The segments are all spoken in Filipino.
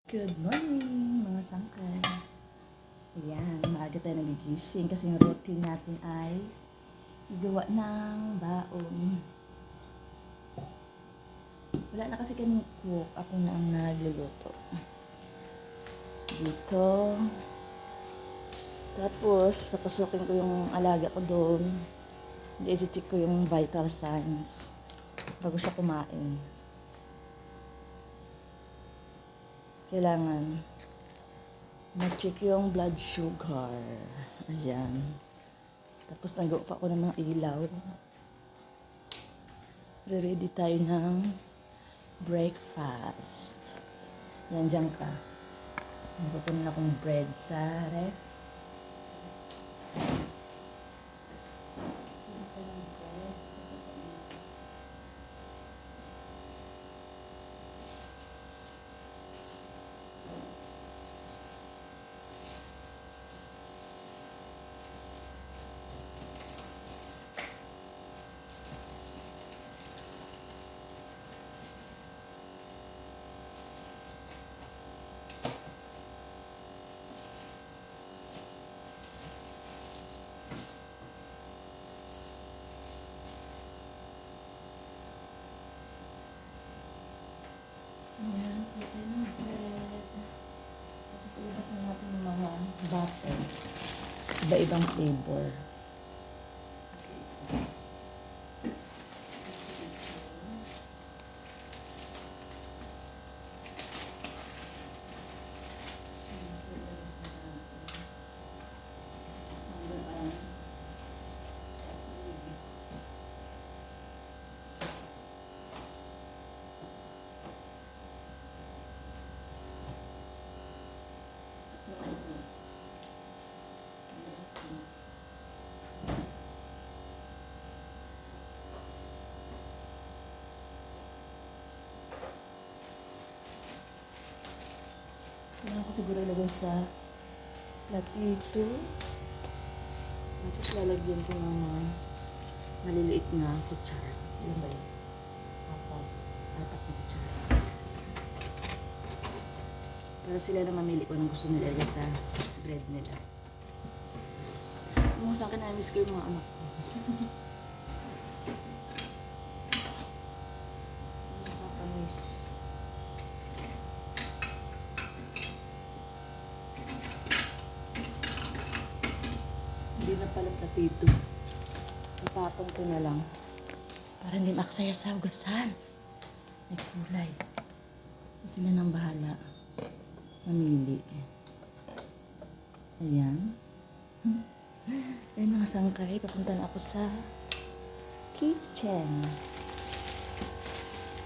Good morning, mga sangkay. Ayan, maaga tayo nagigising kasi yung routine natin ay igawa ng baon. Wala na kasi kaming cook. Ako na ang nagluluto. Dito. Tapos, papasukin ko yung alaga ko doon. I-check ko yung vital signs bago siya kumain. Kailangan ma-check yung blood sugar. Ayan. Tapos nagawa pa ako ng mga ilaw. Ready tayo ng breakfast. Yan, dyan ka. Magpupunin akong bread sa ref. Ayan, pwede ng bread. Tapos ilabas na natin yung mga butter. Iba-ibang flavor. Kailangan ko siguro ilagay sa platito. Tapos lalagyan ko ng mga maliliit na kutsara. Ilan ba yun? Apat na kutsara. Para sila na mamili ko ng gusto nila ilagay sa bread nila. Mga sa akin, na-miss ko yung mga anak ko. Nakakamiss. Hindi na pala platito. Ipatong ko na lang. Para hindi maksaya sa hugasan. May kulay. Sila nang bahala. Mamili. Ayan. Ayan mga sangkay. Papunta na ako sa kitchen.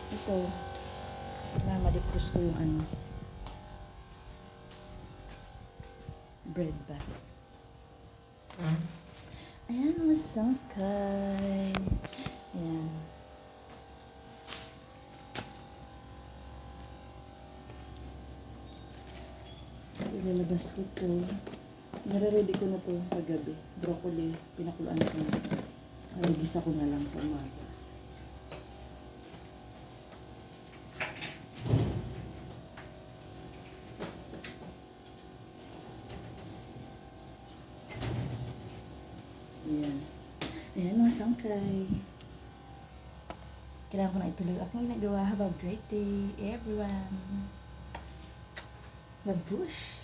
Ito. Kailangan ma-defrost ko yung ano. Bread ba? Ayan mga sangkay. Ayan. Ilalabas ko ito. Nare-ready ko na ito kagabi. Broccoli. Pinakulaan ko na. Alagisa ko na lang sa umaga. Ayan. Ayan mga sangkay. Kailangan ko na ituloy akong nagawa. Have a great day, everyone. Babush!